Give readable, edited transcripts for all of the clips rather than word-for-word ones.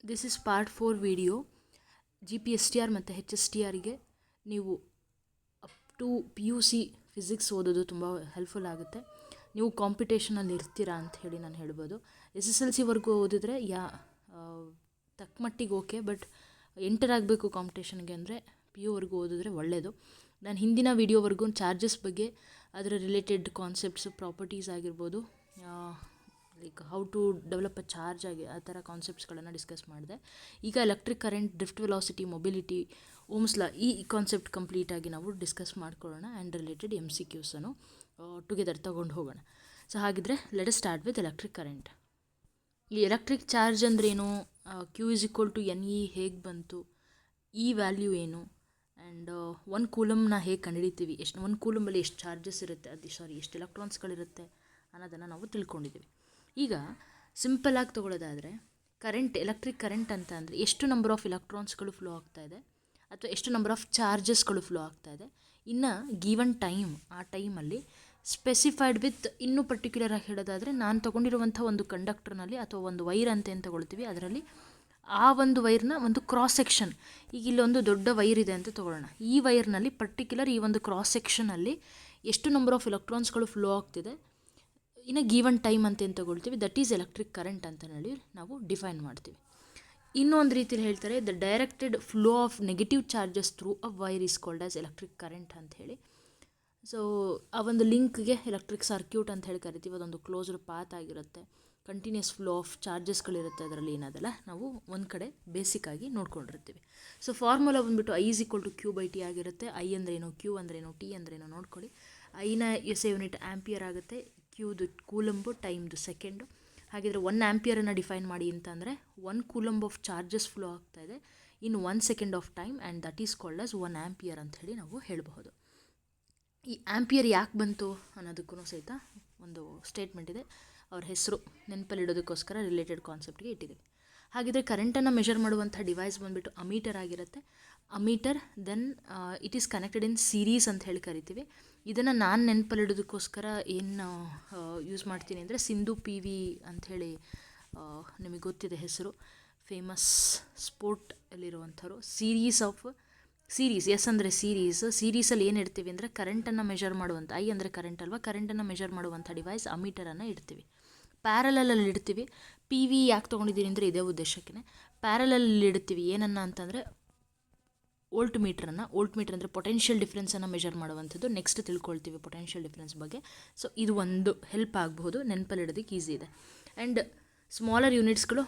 This is part 4 video. GPSTR ಮತ್ತು HSTRಗೆ ನೀವು up to PUC physics ಓದೋದು ತುಂಬ ಹೆಲ್ಪ್ಫುಲ್ ಆಗುತ್ತೆ. ನೀವು ಕಾಂಪಿಟೇಷನಲ್ಲಿ ಇರ್ತೀರಾ ಅಂತ ಹೇಳಿ ನಾನು ಹೇಳ್ಬೋದು. SSLCವರೆಗೂ ಓದಿದ್ರೆ ತಕ್ಕ ಮಟ್ಟಿಗೆ ಓಕೆ, ಬಟ್ ಎಂಟರ್ ಆಗಬೇಕು ಕಾಂಪಿಟೇಷನ್ಗೆ ಅಂದರೆ PUವರೆಗೂ ಓದಿದ್ರೆ ಒಳ್ಳೆಯದು. ನಾನು ಹಿಂದಿನ ವೀಡಿಯೋವರೆಗೂ ಚಾರ್ಜಸ್ ಬಗ್ಗೆ, ಅದರ ರಿಲೇಟೆಡ್ ಕಾನ್ಸೆಪ್ಟ್ಸು, ಪ್ರಾಪರ್ಟೀಸ್ ಆಗಿರ್ಬೋದು, like how to develop a charge ಆಗಿ ಆ ಥರ ಕಾನ್ಸೆಪ್ಟ್ಸ್ಗಳನ್ನು ಡಿಸ್ಕಸ್ ಮಾಡಿದೆ. ಈಗ electric current, drift velocity, mobility, Ohm's law, ಈ ಕಾನ್ಸೆಪ್ಟ್ ಕಂಪ್ಲೀಟಾಗಿ ನಾವು ಡಿಸ್ಕಸ್ ಮಾಡ್ಕೊಳ್ಳೋಣ ಆ್ಯಂಡ್ ರಿಲೇಟೆಡ್ MCQಸನ್ನು ಟುಗೆದರ್ ತೊಗೊಂಡು ಹೋಗೋಣ. ಸೊ ಹಾಗಿದ್ರೆ let us start with electric current. ಈ ಎಲೆಕ್ಟ್ರಿಕ್ ಚಾರ್ಜ್ ಅಂದ್ರೇನು, Q = NE ಹೇಗೆ ಬಂತು, ಈ ವ್ಯಾಲ್ಯೂ ಏನು, ಆ್ಯಂಡ್ 1 ಕೂಲಮ್ನ ಹೇಗೆ ಕಂಡುಹಿಡಿತೀವಿ, 1 ಕೂಲಂಬಲ್ಲಿ ಎಷ್ಟು ಚಾರ್ಜಸ್ ಇರುತ್ತೆ, ಎಷ್ಟು ಎಲೆಕ್ಟ್ರಾನ್ಸ್ಗಳಿರುತ್ತೆ ಅನ್ನೋದನ್ನು ನಾವು ತಿಳ್ಕೊಂಡಿದ್ದೀವಿ. ಈಗ ಸಿಂಪಲ್ಲಾಗಿ ತೊಗೊಳ್ಳೋದಾದರೆ ಎಲೆಕ್ಟ್ರಿಕ್ ಕರೆಂಟ್ ಅಂತ ಅಂದರೆ ಎಷ್ಟು ನಂಬರ್ ಆಫ್ ಎಲೆಕ್ಟ್ರಾನ್ಸ್ಗಳು ಫ್ಲೋ ಆಗ್ತಾಯಿದೆ ಅಥವಾ ಎಷ್ಟು ನಂಬರ್ ಆಫ್ ಚಾರ್ಜಸ್ಗಳು ಫ್ಲೋ ಆಗ್ತಾಯಿದೆ ಇನ್ನು ಗಿವನ್ ಟೈಮ್, ಆ ಟೈಮಲ್ಲಿ ಸ್ಪೆಸಿಫೈಡ್ ವಿತ್, ಇನ್ನೂ ಪರ್ಟಿಕ್ಯುಲರಾಗಿ ಹೇಳೋದಾದರೆ ನಾನು ತೊಗೊಂಡಿರುವಂಥ ಒಂದು ಕಂಡಕ್ಟರ್ನಲ್ಲಿ ಅಥವಾ ಒಂದು ವೈರ್ ಅಂತ ಏನು ತೊಗೊಳ್ತೀವಿ, ಅದರಲ್ಲಿ ಆ ಒಂದು ವೈರ್ನ ಒಂದು ಕ್ರಾಸ್ ಸೆಕ್ಷನ್, ಈಗ ಇಲ್ಲೊಂದು ದೊಡ್ಡ ವೈರ್ ಇದೆ ಅಂತ ತೊಗೊಳ್ಳೋಣ. ಈ ವೈರ್ನಲ್ಲಿ ಪರ್ಟಿಕ್ಯುಲರ್ ಈ ಒಂದು ಕ್ರಾಸ್ ಸೆಕ್ಷನಲ್ಲಿ ಎಷ್ಟು ನಂಬರ್ ಆಫ್ ಎಲೆಕ್ಟ್ರಾನ್ಸ್ಗಳು ಫ್ಲೋ ಆಗ್ತಿದೆ ಇನ್ನು ಗಿವನ್ ಟೈಮ್ ಅಂತ ಏನು ತೊಗೊಳ್ತೀವಿ, ದಟ್ ಈಸ್ ಎಲೆಕ್ಟ್ರಿಕ್ ಕರೆಂಟ್ ಅಂತ ಹೇಳಿ ನಾವು ಡಿಫೈನ್ ಮಾಡ್ತೀವಿ. ಇನ್ನೊಂದು ರೀತಿಯಲ್ಲಿ ಹೇಳ್ತಾರೆ, the directed flow of negative charges through a wire is called as electric current ಅಂತ ಹೇಳಿ. ಸೊ ಆ ಒಂದು ಲಿಂಕ್ಗೆ ಎಲೆಕ್ಟ್ರಿಕ್ ಸರ್ಕ್ಯೂಟ್ ಅಂತ ಹೇಳಿ ಕರಿತೀವಿ. ಅದೊಂದು ಕ್ಲೋಸ್ಡ್ ಪಾತ್ ಆಗಿರುತ್ತೆ, ಕಂಟಿನ್ಯೂಸ್ ಫ್ಲೋ ಆಫ್ ಚಾರ್ಜಸ್ಗಳಿರುತ್ತೆ ಅದರಲ್ಲಿ, ಏನದಲ್ಲ ನಾವು ಒಂದು ಕಡೆ ಬೇಸಿಕ್ಕಾಗಿ ನೋಡ್ಕೊಂಡಿರ್ತೀವಿ. ಸೊ ಫಾರ್ಮುಲಾ ಬಂದುಬಿಟ್ಟು I = Q/T ಆಗಿರುತ್ತೆ. I ಅಂದ್ರೇನು, Q ಅಂದ್ರೇನು, T ಅಂದ್ರೇನು ನೋಡ್ಕೊಳ್ಳಿ. ಐನ SI ಯೂನಿಟ್ ಆ್ಯಂಪಿಯರ್ ಆಗುತ್ತೆ, Qದು ಕೂಲಂಬು, ಟೈಮ್ದು ಸೆಕೆಂಡು. ಹಾಗಿದ್ರೆ 1 ಆ್ಯಂಪಿಯರನ್ನು ಡಿಫೈನ್ ಮಾಡಿ ಅಂತಂದರೆ 1 ಕೂಲಂಬ್ ಆಫ್ ಚಾರ್ಜಸ್ ಫ್ಲೋ ಆಗ್ತಾಯಿದೆ ಇನ್ 1 second half time, and that is called as 1 ampere ಅಂತ ಹೇಳಿ ನಾವು ಹೇಳಬಹುದು. ಈ ಆ್ಯಂಪಿಯರ್ ಯಾಕೆ ಬಂತು ಅನ್ನೋದಕ್ಕೂ ಸಹಿತ ಒಂದು ಸ್ಟೇಟ್ಮೆಂಟ್ ಇದೆ. ಅವ್ರ ಹೆಸರು ನೆನಪಲ್ಲಿಡೋದಕ್ಕೋಸ್ಕರ ರಿಲೇಟೆಡ್ ಕಾನ್ಸೆಪ್ಟ್ಗೆ ಇಟ್ಟಿದ್ದೀವಿ. ಹಾಗಿದ್ರೆ ಕರೆಂಟನ್ನು ಮೆಷರ್ ಮಾಡುವಂಥ ಡಿವೈಸ್ ಬಂದುಬಿಟ್ಟು ಅಮೀಟರ್ ಆಗಿರುತ್ತೆ. Ammeter then it is connected in series ಅಂತ ಹೇಳಿ ಕರಿತೀವಿ. ಇದನ್ನು ನಾನು ನೆನಪಲ್ಲಿಡೋದಕ್ಕೋಸ್ಕರ ಏನು ಯೂಸ್ ಮಾಡ್ತೀನಿ ಅಂದರೆ ಸಿಂಧು PV ಅಂಥೇಳಿ, ನಿಮಗೆ ಗೊತ್ತಿದೆ ಹೆಸರು, ಫೇಮಸ್ ಸ್ಪೋರ್ಟಲ್ಲಿರುವಂಥವ್ರು. ಸೀರೀಸ್ ಎಸ್ ಅಂದರೆ ಸೀರೀಸಲ್ಲಿ ಏನು ಇಡ್ತೀವಿ ಅಂದರೆ ಕರೆಂಟನ್ನು ಮೆಷರ್ ಮಾಡುವಂಥ, I ಅಂದರೆ ಕರೆಂಟ್ ಅಲ್ವಾ, ಕರೆಂಟನ್ನು ಮೆಷರ್ ಮಾಡುವಂಥ ಡಿವೈಸ್ ಅಮೀಟರನ್ನು ಇಡ್ತೀವಿ. ಪ್ಯಾರಲಲ್ಲಿ ಇಡ್ತೀವಿ. PV ಯಾಕೆ ತೊಗೊಂಡಿದ್ದೀನಿ ಅಂದರೆ ಇದೇ ಉದ್ದೇಶಕ್ಕೆ. ಪ್ಯಾರಲಲ್ಲಿ ಇಡ್ತೀವಿ ಏನನ್ನ ಅಂತಂದರೆ ವೋಲ್ಟ್ ಮೀಟ್ರ್ ಅಂದರೆ ಪೊಟೆನ್ಷಿಯಲ್ ಡಿಫ್ರೆನ್ಸನ್ನು ಮೆಷರ್ ಮಾಡುವಂಥದ್ದು. ನೆಕ್ಸ್ಟ್ ತಿಳ್ಕೊಳ್ತೀವಿ ಪೊಟೆನ್ಷಿಯಲ್ ಡಿಫ್ರೆನ್ಸ್ ಬಗ್ಗೆ. ಸೊ ಇದು ಒಂದು ಹೆಲ್ಪ್ ಆಗಬಹುದು, ನೆನಪಲ್ಲಿಡೋದಕ್ಕೆ ಈಸಿ ಇದೆ. ಆ್ಯಂಡ್ ಸ್ಮಾಲರ್ ಯೂನಿಟ್ಸ್ಗಳು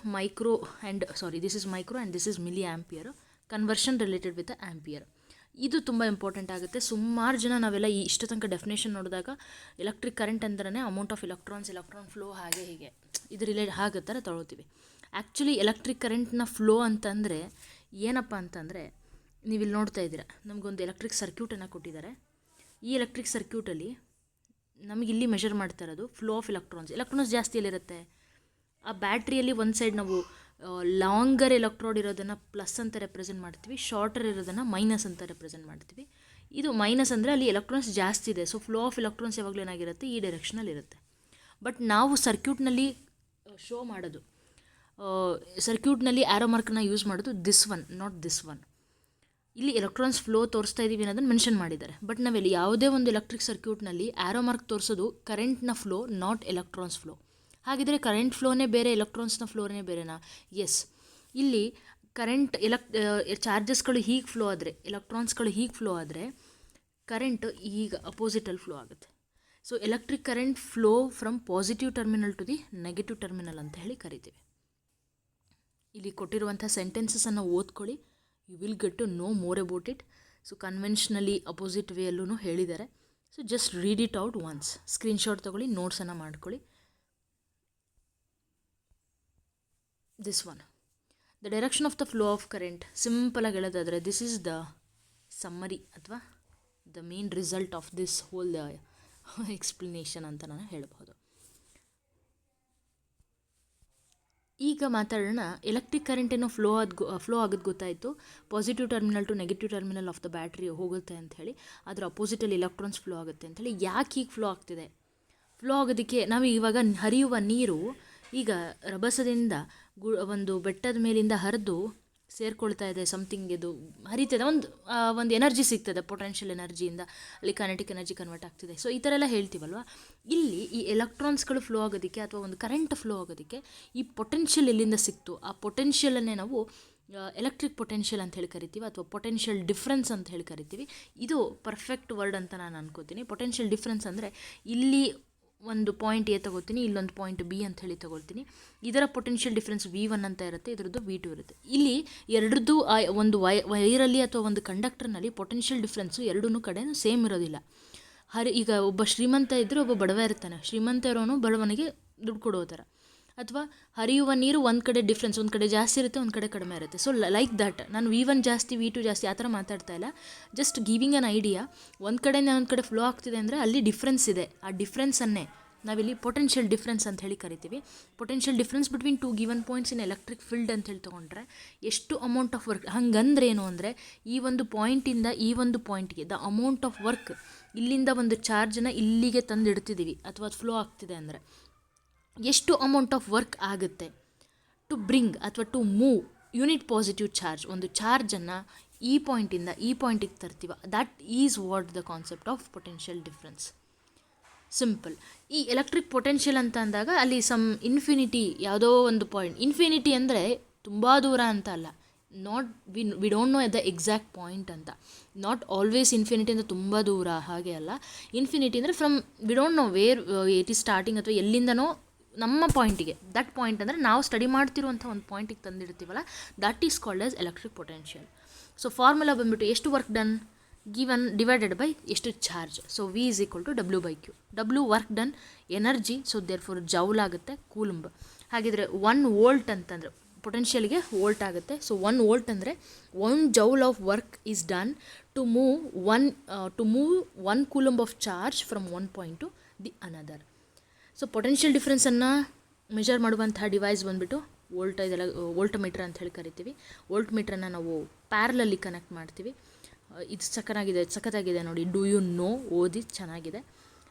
this is micro and this is milli ampere. Conversion related with ampere, ಇದು ತುಂಬ ಇಂಪಾರ್ಟೆಂಟ್ ಆಗುತ್ತೆ. ಸುಮಾರು ಜನ ನಾವೆಲ್ಲ ಇಷ್ಟು ತನಕ ಡೆಫಿನೇಷನ್ ನೋಡಿದಾಗ ಎಲೆಕ್ಟ್ರಿಕ್ ಕರೆಂಟ್ ಅಂದ್ರೆ ಅಮೌಂಟ್ ಆಫ್ ಎಲೆಕ್ಟ್ರಾನ್ ಫ್ಲೋ ಹಾಗೆ ಹೀಗೆ ಇದು ರಿಲೇಟ್ ಹಾಗೆ ಥರ ತೊಗೊಳ್ತೀವಿ. ಆ್ಯಕ್ಚುಲಿ ಎಲೆಕ್ಟ್ರಿಕ್ ಕರೆಂಟ್ನ ಫ್ಲೋ ಅಂತಂದರೆ ಏನಪ್ಪ ಅಂತಂದರೆ, ನೀವಿಲ್ಲಿ ನೋಡ್ತಾ ಇದ್ದೀರಾ, ನಮಗೊಂದು ಎಲೆಕ್ಟ್ರಿಕ್ ಸರ್ಕ್ಯೂಟನ್ನು ಕೊಟ್ಟಿದ್ದಾರೆ. ಈ ಎಲೆಕ್ಟ್ರಿಕ್ ಸರ್ಕ್ಯೂಟಲ್ಲಿ ನಮಗಿಲ್ಲಿ ಮೆಷರ್ ಮಾಡ್ತಾ ಇರೋದು ಫ್ಲೋ ಆಫ್ ಎಲೆಕ್ಟ್ರಾನ್ಸ್ ಜಾಸ್ತಿಯಲ್ಲಿರುತ್ತೆ. ಆ ಬ್ಯಾಟ್ರಿಯಲ್ಲಿ ಒಂದು ಸೈಡ್ ನಾವು ಲಾಂಗರ್ ಎಲೆಕ್ಟ್ರೋಡ್ ಇರೋದನ್ನು ಪ್ಲಸ್ ಅಂತ ರೆಪ್ರೆಸೆಂಟ್ ಮಾಡ್ತೀವಿ, ಶಾರ್ಟರ್ ಇರೋದನ್ನು ಮೈನಸ್ ಅಂತ ರೆಪ್ರೆಸೆಂಟ್ ಮಾಡ್ತೀವಿ. ಇದು ಮೈನಸ್ ಅಂದರೆ ಅಲ್ಲಿ ಎಲೆಕ್ಟ್ರಾನ್ಸ್ ಜಾಸ್ತಿ ಇದೆ, ಸೊ ಫ್ಲೋ ಆಫ್ ಎಲೆಕ್ಟ್ರಾನ್ಸ್ ಯಾವಾಗಲೂ ಏನಾಗಿರುತ್ತೆ, ಈ ಡೈರೆಕ್ಷನಲ್ಲಿ ಇರುತ್ತೆ. ಬಟ್ ನಾವು ಸರ್ಕ್ಯೂಟ್ನಲ್ಲಿ ಶೋ ಮಾಡೋದು, ಸರ್ಕ್ಯೂಟ್ನಲ್ಲಿ ಆ್ಯರೋ ಮಾರ್ಕನ್ನು ಯೂಸ್ ಮಾಡೋದು this one, not this one. ಇಲ್ಲಿ ಎಲೆಕ್ಟ್ರಾನ್ಸ್ ಫ್ಲೋ ತೋರಿಸ್ತಾ ಇದ್ದೀವಿ ಅನ್ನೋದನ್ನು ಮೆನ್ಷನ್ ಮಾಡಿದ್ದಾರೆ. ಬಟ್ ನಾವಿಲ್ಲಿ ಯಾವುದೇ ಒಂದು ಎಲೆಕ್ಟ್ರಿಕ್ ಸರ್ಕ್ಯೂಟ್ನಲ್ಲಿ ಆ್ಯರೋ ಮಾರ್ಕ್ ತೋರಿಸೋದು ಕರೆಂಟ್ನ ಫ್ಲೋ, ನಾಟ್ ಎಲೆಕ್ಟ್ರಾನ್ಸ್ ಫ್ಲೋ. ಹಾಗಿದ್ರೆ ಕರೆಂಟ್ ಫ್ಲೋನೇ ಬೇರೆ, ಎಲೆಕ್ಟ್ರಾನ್ಸ್ನ ಫ್ಲೋನೇ ಬೇರೆನಾ? ಎಸ್. ಇಲ್ಲಿ ಕರೆಂಟ್ ಚಾರ್ಜಸ್ಗಳು ಹೀಗೆ ಫ್ಲೋ ಆದರೆ, ಎಲೆಕ್ಟ್ರಾನ್ಸ್ಗಳು ಹೀಗೆ ಫ್ಲೋ ಆದರೆ, ಕರೆಂಟ್ ಈಗ ಅಪೋಸಿಟಲ್ಲಿ ಫ್ಲೋ ಆಗುತ್ತೆ. So electric current flow from positive terminal to the negative terminal ಅಂತ ಹೇಳಿ ಕರಿತೀವಿ. ಇಲ್ಲಿ ಕೊಟ್ಟಿರುವಂಥ ಸೆಂಟೆನ್ಸಸನ್ನು ಓದ್ಕೊಳ್ಳಿ, you will get to know more about it. So conventionally opposite ವೇಯಲ್ಲೂ ಹೇಳಿದ್ದಾರೆ. So just read it out once, screenshot ತೊಗೊಳ್ಳಿ, ನೋಟ್ಸನ್ನು ಮಾಡ್ಕೊಳ್ಳಿ. This one, the direction of the flow of current, ಸಿಂಪಲಾಗಿ ಹೇಳೋದಾದರೆ ದಿಸ್ ಈಸ್ ದ ಸಮ್ಮರಿ ಅಥವಾ the main result of this hole explanation ಅಂತ ನಾನು ಹೇಳಬಹುದು. ಈಗ ಮಾತಾಡೋಣ, ಎಲೆಕ್ಟ್ರಿಕ್ ಕರೆಂಟ್ ಏನೋ ಫ್ಲೋ ಆಗೋದು ಗೊತ್ತಾಯಿತು, positive terminal to negative terminal of the battery ಹೋಗುತ್ತೆ ಅಂಥೇಳಿ, ಅದರ ಅಪೋಸಿಟಲ್ಲಿ ಎಲೆಕ್ಟ್ರಾನ್ಸ್ ಫ್ಲೋ ಆಗುತ್ತೆ ಅಂಥೇಳಿ. ಯಾಕೆ ಹೀಗೆ ಫ್ಲೋ ಆಗ್ತಿದೆ? ಫ್ಲೋ ಆಗೋದಕ್ಕೆ ನಾವು ಇವಾಗ ಹರಿಯುವ ನೀರು ಈಗ ರಭಸದಿಂದ ಒಂದು ಬೆಟ್ಟದ ಮೇಲಿಂದ ಹರಿದು ಸೇರ್ಕೊಳ್ತಾ ಇದೆ, ಸಮಥಿಂಗ್ ಇದು ಹರಿತದೆ, ಒಂದು ಎನರ್ಜಿ ಸಿಗ್ತದೆ, ಪೊಟೆನ್ಷಿಯಲ್ ಎನರ್ಜಿಯಿಂದ ಅಲ್ಲಿ ಕೈನೆಟಿಕ್ ಎನರ್ಜಿ ಕನ್ವರ್ಟ್ ಆಗ್ತಿದೆ. ಸೊ ಈ ಥರ ಎಲ್ಲ ಹೇಳ್ತೀವಲ್ವ, ಇಲ್ಲಿ ಈ ಎಲೆಕ್ಟ್ರಾನ್ಸ್ಗಳು ಫ್ಲೋ ಆಗೋದಕ್ಕೆ ಅಥವಾ ಒಂದು ಕರೆಂಟ್ ಫ್ಲೋ ಆಗೋದಕ್ಕೆ ಈ ಪೊಟೆನ್ಷಿಯಲ್ ಎಲ್ಲಿಂದ ಸಿಕ್ತು, ಆ ಪೊಟೆನ್ಷಿಯಲನ್ನೇ ನಾವು ಎಲೆಕ್ಟ್ರಿಕ್ ಪೊಟೆನ್ಷಿಯಲ್ ಅಂತ ಹೇಳಿ ಕರಿತೀವಿ, ಅಥವಾ ಪೊಟೆನ್ಷಿಯಲ್ ಡಿಫ್ರೆನ್ಸ್ ಅಂತ ಹೇಳಿ ಕರಿತೀವಿ. ಇದು ಪರ್ಫೆಕ್ಟ್ ವರ್ಡ್ ಅಂತ ನಾನು ಅನ್ಕೋತೀನಿ. ಪೊಟೆನ್ಷಿಯಲ್ ಡಿಫ್ರೆನ್ಸ್ ಅಂದರೆ ಇಲ್ಲಿ ಒಂದು ಪಾಯಿಂಟ್ ಎ ತಗೋತೀನಿ, ಇಲ್ಲೊಂದು ಪಾಯಿಂಟ್ ಬಿ ಅಂತ ಹೇಳಿ ತಗೊಳ್ತೀನಿ. ಇದರ ಪೊಟೆನ್ಷಿಯಲ್ ಡಿಫ್ರೆನ್ಸ್ V1 ಅಂತ ಇರುತ್ತೆ, ಇದರದ್ದು V2 ಇರುತ್ತೆ. ಇಲ್ಲಿ ಎರಡರದ್ದು ಒಂದು ವೈರಲ್ಲಿ ಅಥವಾ ಒಂದು ಕಂಡಕ್ಟರ್ನಲ್ಲಿ ಪೊಟೆನ್ಷಿಯಲ್ ಡಿಫ್ರೆನ್ಸು ಎರಡೂ ಕಡೆ ಸೇಮ್ ಇರೋದಿಲ್ಲ. ಈಗ ಒಬ್ಬ ಶ್ರೀಮಂತ ಇದ್ದರೆ ಒಬ್ಬ ಬಡವ ಇರ್ತಾನೆ, ಶ್ರೀಮಂತ ಇರೋನು ಬಡವನಿಗೆ ದುಡ್ಡು ಕೊಡೋ ಥರ. ಅಥವಾ ಹರಿಯುವ ನೀರು ಒಂದು ಕಡೆ ಡಿಫ್ರೆನ್ಸ್, ಒಂದು ಕಡೆ ಜಾಸ್ತಿ ಇರುತ್ತೆ, ಒಂದು ಕಡೆ ಕಡಿಮೆ ಇರುತ್ತೆ. ಸೊ ಲೈಕ್ ದಟ್ ನಾನು V1 ಜಾಸ್ತಿ V2 ಜಾಸ್ತಿ ಆ ಥರ ಮಾತಾಡ್ತಾ ಇಲ್ಲ, ಜಸ್ಟ್ ಗಿವಿಂಗ್ ಅನ್ ಐಡಿಯಾ. ಒಂದು ಕಡೆಯಿಂದ ಒಂದು ಕಡೆ ಫ್ಲೋ ಆಗ್ತಿದೆ ಅಂದರೆ ಅಲ್ಲಿ ಡಿಫ್ರೆನ್ಸ್ ಇದೆ, ಆ ಡಿಫ್ರೆನ್ಸನ್ನೇ ನಾವಿಲ್ಲಿ ಪೊಟೆನ್ಷಿಯಲ್ ಡಿಫ್ರೆನ್ಸ್ ಅಂತ ಹೇಳಿ ಕರಿತೀವಿ. Potential difference between 2 given points in electric field ಅಂತ ಹೇಳಿ ತೊಗೊಂಡ್ರೆ ಎಷ್ಟು ಅಮೌಂಟ್ ಆಫ್ ವರ್ಕ್, ಹಂಗಂದ್ರೆ ಏನು ಅಂದರೆ ಈ ಒಂದು ಪಾಯಿಂಟಿಂದ ಈ ಒಂದು ಪಾಯಿಂಟ್ಗೆ ದ ಅಮೌಂಟ್ ಆಫ್ ವರ್ಕ್, ಇಲ್ಲಿಂದ ಒಂದು ಚಾರ್ಜನ್ನ ಇಲ್ಲಿಗೆ ತಂದು ಇಡ್ತಿದ್ದೀವಿ ಅಥವಾ ಫ್ಲೋ ಆಗ್ತಿದೆ ಅಂದರೆ ಎಷ್ಟು ಅಮೌಂಟ್ ಆಫ್ ವರ್ಕ್ ಆಗುತ್ತೆ ಟು ಬ್ರಿಂಗ್ ಅಥವಾ to move unit positive charge, ಒಂದು ಚಾರ್ಜನ್ನು ಈ ಪಾಯಿಂಟಿಂದ ಈ ಪಾಯಿಂಟಿಗೆ ತರ್ತೀವ. That is what the concept of potential difference. Simple. ಈ ಎಲೆಕ್ಟ್ರಿಕ್ ಪೊಟೆನ್ಷಿಯಲ್ ಅಂತ ಅಂದಾಗ ಅಲ್ಲಿ ಸಮ್ ಇನ್ಫಿನಿಟಿ, ಯಾವುದೋ ಒಂದು ಪಾಯಿಂಟ್, ಇನ್ಫಿನಿಟಿ ಅಂದರೆ ತುಂಬ ದೂರ ಅಂತ ಅಲ್ಲ, not we don't know the exact point ಅಂತ. ನಾಟ್ ಆಲ್ವೇಸ್ ಇನ್ಫಿನಿಟಿ ಅಂದರೆ ತುಂಬ ದೂರ, ಹಾಗೆ ಅಲ್ಲ. ಇನ್ಫಿನಿಟಿ ಅಂದರೆ from we don't know where it is starting, ಅಥವಾ ಎಲ್ಲಿಂದನೋ ನಮ್ಮ ಪಾಯಿಂಟಿಗೆ, ದಟ್ ಪಾಯಿಂಟ್ ಅಂದರೆ ನಾವು ಸ್ಟಡಿ ಮಾಡ್ತಿರುವಂಥ ಒಂದು ಪಾಯಿಂಟಿಗೆ ತಂದಿಡ್ತೀವಲ್ಲ, that is called as electric potential. So formula ಬಂದುಬಿಟ್ಟು ಎಷ್ಟು work done given divided by ಎಷ್ಟು charge. So V is equal to W/Q. W work done, energy, so therefore joule ಆಗುತ್ತೆ, ಕೂಲಂಬ್. ಹಾಗಿದ್ರೆ 1 ವೋಲ್ಟ್ ಅಂತಂದರೆ ಪೊಟೆನ್ಷಿಯಲ್ಗೆ ವೋಲ್ಟ್ ಆಗುತ್ತೆ. So 1 volt ಅಂದರೆ 1 joule of work is done to move 1 coulomb of charge from one point to the another. So potential ಡಿಫ್ರೆನ್ಸನ್ನು measure ಮಾಡುವಂಥ device ಬಂದುಬಿಟ್ಟು volt meter ಅಂತ ಹೇಳಿ ಕರಿತೀವಿ. ವೋಲ್ಟ್ ಮೀಟ್ರನ್ನು ನಾವು ಪ್ಯಾರಲಲ್ಲಿ ಕನೆಕ್ಟ್ ಮಾಡ್ತೀವಿ. ಇದು ಸಖತ್ತಾಗಿದೆ ನೋಡಿ. ಡೂ ಯು ನೋ, ಓದಿ, ಚೆನ್ನಾಗಿದೆ.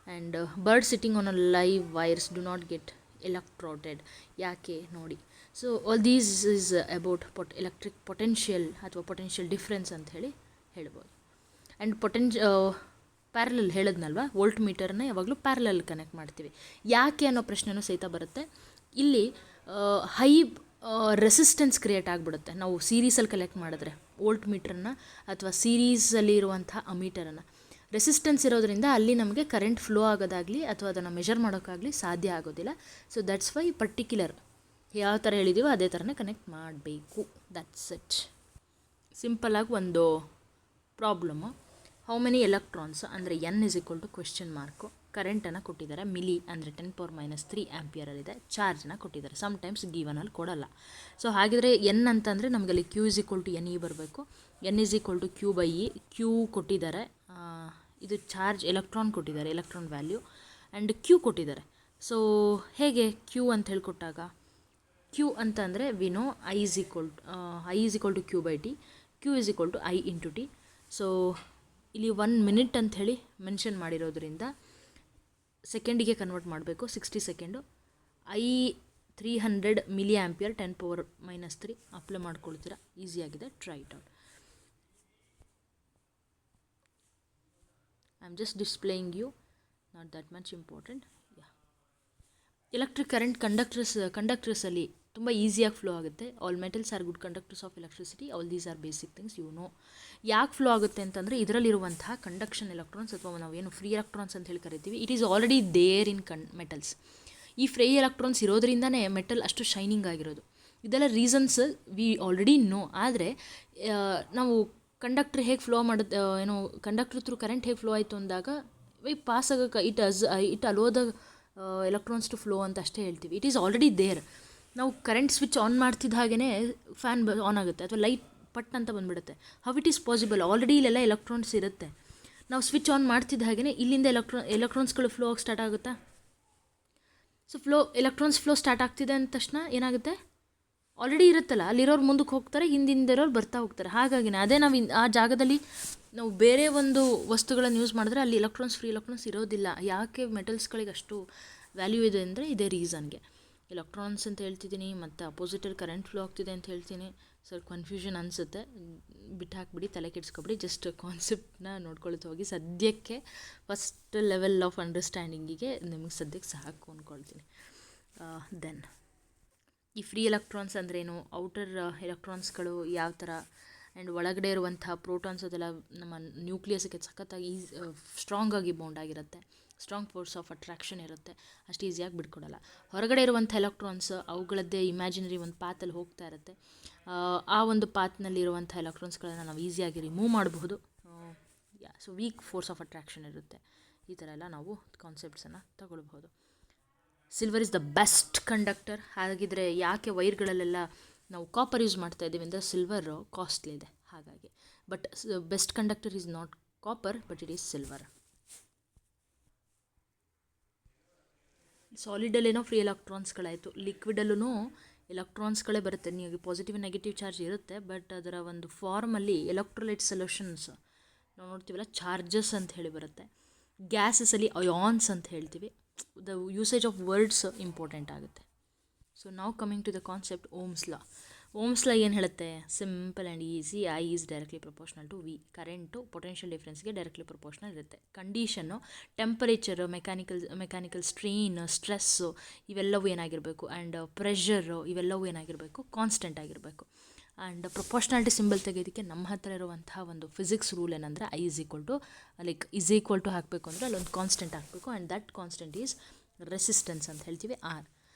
And bird sitting on a live wires do not get electrocuted. ಯಾಕೆ ನೋಡಿ. So all these is about electric potential ಅಥವಾ ಪೊಟೆನ್ಷಿಯಲ್ ಡಿಫ್ರೆನ್ಸ್ ಅಂತ ಹೇಳಿ ಹೇಳ್ಬೋದು. ಆ್ಯಂಡ್ ಪ್ಯಾರಲಲ್ ಹೇಳಿದ್ನಲ್ವ, ವೋಲ್ಟ್ ಮೀಟರ್ನ ಯಾವಾಗಲೂ ಪ್ಯಾರಲಲ್ ಕನೆಕ್ಟ್ ಮಾಡ್ತೀವಿ. ಯಾಕೆ ಅನ್ನೋ ಪ್ರಶ್ನೆನೂ ಸಹಿತ ಬರುತ್ತೆ. ಇಲ್ಲಿ ಹೈ ರೆಸಿಸ್ಟೆನ್ಸ್ ಕ್ರಿಯೇಟ್ ಆಗಿಬಿಡುತ್ತೆ ನಾವು ಸೀರೀಸಲ್ಲಿ ಕಲೆಕ್ಟ್ ಮಾಡಿದ್ರೆ ವೋಲ್ಟ್ ಮೀಟ್ರನ್ನ ಅಥವಾ ಸೀರೀಸಲ್ಲಿ ಇರುವಂಥ ಅಮೀಟರನ್ನು. ರೆಸಿಸ್ಟೆನ್ಸ್ ಇರೋದ್ರಿಂದ ಅಲ್ಲಿ ನಮಗೆ ಕರೆಂಟ್ ಫ್ಲೋ ಆಗೋದಾಗಲಿ ಅಥವಾ ಅದನ್ನು ಮೆಜರ್ ಮಾಡೋಕ್ಕಾಗಲಿ ಸಾಧ್ಯ ಆಗೋದಿಲ್ಲ. ಸೊ ದಟ್ಸ್ ವೈ ಪರ್ಟಿಕ್ಯುಲರ್ ಯಾವ ಥರ ಹೇಳಿದೀವೋ ಅದೇ ಥರನೇ ಕನೆಕ್ಟ್ ಮಾಡಬೇಕು. That's it. ಸಿಂಪಲಾಗಿ ಒಂದು ಪ್ರಾಬ್ಲಮ್ಮು. ಹೌ ಮೆನಿ ಎಲೆಕ್ಟ್ರಾನ್ಸ್ ಅಂದರೆ N is equal to question mark. ಕರೆಂಟನ್ನು ಕೊಟ್ಟಿದ್ದಾರೆ, ಮಿಲಿ ಅಂದರೆ 10⁻³ ಆ್ಯಂಪಿಯರಲ್ಲಿದೆ. ಚಾರ್ಜನ್ನ ಕೊಟ್ಟಿದ್ದಾರೆ, ಸಮ್ಟೈಮ್ಸ್ ಗಿವನಲ್ಲಿ ಕೊಡಲ್ಲ. ಸೊ ಹಾಗಿದ್ರೆ N ಅಂತಂದರೆ ನಮಗಲ್ಲಿ Q is equal to NE ಬರಬೇಕು. N is equal to Q/E. Q ಕೊಟ್ಟಿದ್ದಾರೆ, ಇದು ಚಾರ್ಜ್, ಎಲೆಕ್ಟ್ರಾನ್ ಕೊಟ್ಟಿದ್ದಾರೆ, ಎಲೆಕ್ಟ್ರಾನ್ ವ್ಯಾಲ್ಯೂ, ಆ್ಯಂಡ್ Q ಕೊಟ್ಟಿದ್ದಾರೆ. ಸೊ ಹೇಗೆ Q ಅಂತ ಹೇಳ್ಕೊಟ್ಟಾಗ Q ಅಂತಂದರೆ we know I is equal to Q/T. Q is equal to I into T. So ಇಲ್ಲಿ 1 minute ಅಂಥೇಳಿ mention ಮಾಡಿರೋದ್ರಿಂದ ಸೆಕೆಂಡಿಗೆ ಕನ್ವರ್ಟ್ ಮಾಡಬೇಕು, 60 second. I 300 milli ampere 10⁻³ apply ಮಾಡ್ಕೊಳ್ತೀರಾ, ಈಸಿಯಾಗಿದೆ, try it out. I am just displaying you, not that much important. Electric current ಕಂಡಕ್ಟರ್ಸಲ್ಲಿ ತುಂಬ ಈಸಿಯಾಗಿ ಫ್ಲೋ ಆಗುತ್ತೆ. All metals are good conductors of electricity. All these are basic things you know. ಯಾಕೆ flow ಆಗುತ್ತೆ ಅಂತಂದರೆ ಇದರಲ್ಲಿರುವಂತಹ conduction electrons ಅಥವಾ ನಾವೇನು free electrons ಅಂತ ಹೇಳಿ ಕರಿತೀವಿ, it is already there in metals. ಈ ಫ್ರೀ ಎಲೆಕ್ಟ್ರಾನ್ಸ್ ಇರೋದ್ರಿಂದನೇ ಮೆಟಲ್ ಅಷ್ಟು ಶೈನಿಂಗ್ ಆಗಿರೋದು. ಇದೆಲ್ಲ ರೀಸನ್ಸ್ ವಿ ಆಲ್ರೆಡಿ ನೋ. ಆದರೆ ನಾವು ಕಂಡಕ್ಟರ್ ಹೇಗೆ ಫ್ಲೋ ಮಾಡೋದು, ಕಂಡಕ್ಟರ್ ಥ್ರೂ ಕರೆಂಟ್ ಹೇಗೆ ಫ್ಲೋ ಆಯಿತು ಅಂದಾಗ ಪಾಸ್ ಆಗೋಕ್ಕೆ it allow the electrons to flow ಅಂತ ಅಷ್ಟೇ ಹೇಳ್ತೀವಿ. It is already there. ನಾವು ಕರೆಂಟ್ ಸ್ವಿಚ್ ಆನ್ ಮಾಡ್ತಿದ್ದ ಹಾಗೇ ಫ್ಯಾನ್ ಆನ್ ಆಗುತ್ತೆ ಅಥವಾ ಲೈಟ್ ಪಟ್ ಅಂತ ಬಂದುಬಿಡುತ್ತೆ. How it is possible? Already ಇಲ್ಲೆಲ್ಲ ಎಲೆಕ್ಟ್ರಾನ್ಸ್ ಇರುತ್ತೆ. ನಾವು ಸ್ವಿಚ್ ಆನ್ ಮಾಡ್ತಿದ್ದ ಹಾಗೇ ಇಲ್ಲಿಂದ ಎಲೆಕ್ಟ್ರಾನ್ಸ್ಗಳು ಫ್ಲೋ ಆಗಿ ಸ್ಟಾರ್ಟ್ ಆಗುತ್ತಾ? ಸೊ ಎಲೆಕ್ಟ್ರಾನ್ಸ್ ಫ್ಲೋ ಸ್ಟಾರ್ಟ್ ಆಗ್ತಿದೆ ಅಂದ ತಕ್ಷಣ ಏನಾಗುತ್ತೆ, ಆಲ್ರೆಡಿ ಇರುತ್ತಲ್ಲ, ಅಲ್ಲಿರೋರು ಮುಂದಕ್ಕೆ ಹೋಗ್ತಾರೆ, ಹಿಂದಿರೋರು ಬರ್ತಾ ಹೋಗ್ತಾರೆ. ಹಾಗಾಗಿನೇ ಅದೇ ನಾವು ಆ ಜಾಗದಲ್ಲಿ ನಾವು ಬೇರೆ ಒಂದು ವಸ್ತುಗಳನ್ನು ಯೂಸ್ ಮಾಡಿದ್ರೆ ಅಲ್ಲಿ ಫ್ರೀ ಎಲೆಕ್ಟ್ರಾನ್ಸ್ ಇರೋದಿಲ್ಲ. ಯಾಕೆ ಮೆಟಲ್ಸ್ಗಳಿಗೆ ಅಷ್ಟು ವ್ಯಾಲ್ಯೂ ಇದೆ ಅಂದರೆ ಇದೇ ರೀಸನ್ಗೆ. ಎಲೆಕ್ಟ್ರಾನ್ಸ್ ಅಂತ ಹೇಳ್ತಿದ್ದೀನಿ ಮತ್ತು ಅಪೋಸಿಟಲ್ಲಿ ಕರೆಂಟ್ ಫ್ಲೋ ಆಗ್ತಿದೆ ಅಂತ ಹೇಳ್ತೀನಿ. ಸರ್ ಕನ್ಫ್ಯೂಷನ್ ಅನಿಸುತ್ತೆ, ಬಿಟ್ಟು ಹಾಕ್ಬಿಡಿ, ತಲೆ ಕೆಡಿಸ್ಕೊಬಿಡಿ, ಜಸ್ಟ್ ಕಾನ್ಸೆಪ್ಟನ್ನ ನೋಡ್ಕೊಳ್ತಾ ಹೋಗಿ. ಸದ್ಯಕ್ಕೆ ಫಸ್ಟ್ ಲೆವೆಲ್ ಆಫ್ ಅಂಡರ್ಸ್ಟ್ಯಾಂಡಿಂಗಿಗೆ ನಿಮಗೆ ಸದ್ಯಕ್ಕೆ ಸಾಕು ಅಂದ್ಕೊಳ್ತೀನಿ. ದೆನ್ ಈ ಫ್ರೀ ಎಲೆಕ್ಟ್ರಾನ್ಸ್ ಅಂದ್ರೇನು, ಔಟರ್ ಎಲೆಕ್ಟ್ರಾನ್ಸ್ಗಳು ಯಾವ ಥರ, ಆ್ಯಂಡ್ ಒಳಗಡೆ ಇರುವಂತಹ ಪ್ರೋಟಾನ್ಸ್ ಅದೆಲ್ಲ ನಮ್ಮ ನ್ಯೂಕ್ಲಿಯಸ್ಗೆ ಸಖತ್ತಾಗಿ ಸ್ಟ್ರಾಂಗಾಗಿ ಬಾಂಡ್ ಆಗಿರುತ್ತೆ, ಸ್ಟ್ರಾಂಗ್ ಫೋರ್ಸ್ ಆಫ್ ಅಟ್ರಾಕ್ಷನ್ ಇರುತ್ತೆ, ಅಷ್ಟು ಈಸಿಯಾಗಿ ಬಿಟ್ಕೊಡಲ್ಲ. ಹೊರಗಡೆ ಇರುವಂಥ ಎಲೆಕ್ಟ್ರಾನ್ಸ್ ಅವುಗಳದ್ದೇ ಇಮ್ಯಾಜಿನರಿ ಒಂದು ಪಾತಲ್ಲಿ ಹೋಗ್ತಾ ಇರುತ್ತೆ. ಆ ಒಂದು ಪಾತ್ನಲ್ಲಿರುವಂಥ ಎಲೆಕ್ಟ್ರಾನ್ಸ್ಗಳನ್ನು ನಾವು ಈಸಿಯಾಗಿ ರಿಮೂವ್ ಮಾಡಬಹುದು. So weak force of attraction ಇರುತ್ತೆ. ಈ ಥರ ಎಲ್ಲ ನಾವು ಕಾನ್ಸೆಪ್ಟ್ಸನ್ನು ತಗೊಳ್ಬಹುದು. Silver is the best conductor. ಹಾಗಿದ್ರೆ ಯಾಕೆ ವೈರ್ಗಳಲ್ಲೆಲ್ಲ ನಾವು ಕಾಪರ್ ಯೂಸ್ ಮಾಡ್ತಾ ಇದ್ದೀವಿ ಅಂದರೆ ಸಿಲ್ವರ್ ಕಾಸ್ಟ್ಲಿ ಇದೆ ಹಾಗಾಗಿ. But best conductor is not copper, but it is silver. ಸಾಲಿಡಲ್ಲೇನೋ ಫ್ರೀ ಎಲೆಕ್ಟ್ರಾನ್ಸ್ಗಳಾಯಿತು, ಲಿಕ್ವಿಡಲ್ಲೂ ಎಲೆಕ್ಟ್ರಾನ್ಸ್ಗಳೇ ಬರುತ್ತೆ. ನೀವು ಪಾಸಿಟಿವ್ ನೆಗೆಟಿವ್ ಚಾರ್ಜ್ ಇರುತ್ತೆ, ಬಟ್ ಅದರ ಒಂದು ಫಾರ್ಮಲ್ಲಿ ಎಲೆಕ್ಟ್ರೋಲೈಟ್ ಸೊಲ್ಯೂಷನ್ಸ್ ನಾವು ನೋಡ್ತೀವಲ್ಲ, ಚಾರ್ಜಸ್ ಅಂತ ಹೇಳಿ ಬರುತ್ತೆ. ಗ್ಯಾಸಸಲ್ಲಿ ಅಯಾನ್ಸ್ ಅಂತ ಹೇಳ್ತೀವಿ. The usage of words important ಆಗುತ್ತೆ. ಸೊ ನಾವು coming to the concept Ohm's law. Ohm's law ಏನು ಹೇಳುತ್ತೆ? Simple and easy. I is directly proportional to V. Current potential ಡಿಫ್ರೆನ್ಸ್ಗೆ ಡೈರೆಕ್ಟ್ಲಿ ಪ್ರಪೋರ್ಷನಲ್ ಇರುತ್ತೆ. ಕಂಡೀಷನ್ನು ಟೆಂಪರೇಚರ್, ಮೆಕ್ಯಾನಿಕಲ್ ಸ್ಟ್ರೈನ್, ಸ್ಟ್ರೆಸ್ಸು ಇವೆಲ್ಲವೂ ಏನಾಗಿರಬೇಕು, and pressure ಇವೆಲ್ಲವೂ ಏನಾಗಿರಬೇಕು, ಕಾನ್ಸ್ಟೆಂಟ್ ಆಗಿರಬೇಕು. ಆ್ಯಂಡ್ ಪ್ರೊಪೋರ್ಷನಾಲಿಟಿ ಸಿಂಬಲ್ ತೆಗೆಯೋದಕ್ಕೆ ನಮ್ಮ ಹತ್ರ ಇರುವಂತಹ ಒಂದು ಫಿಸಿಕ್ಸ್ ರೂಲ್ ಏನಂದರೆ ಐ ಈಸ್ ಈಕ್ವಲ್ ಟು ಹಾಕಬೇಕು ಅಂದರೆ ಅಲ್ಲೊಂದು ಕಾನ್ಸ್ಟೆಂಟ್ ಹಾಕಬೇಕು, and that constant is resistance ಅಂತ ಹೇಳ್ತೀವಿ, R.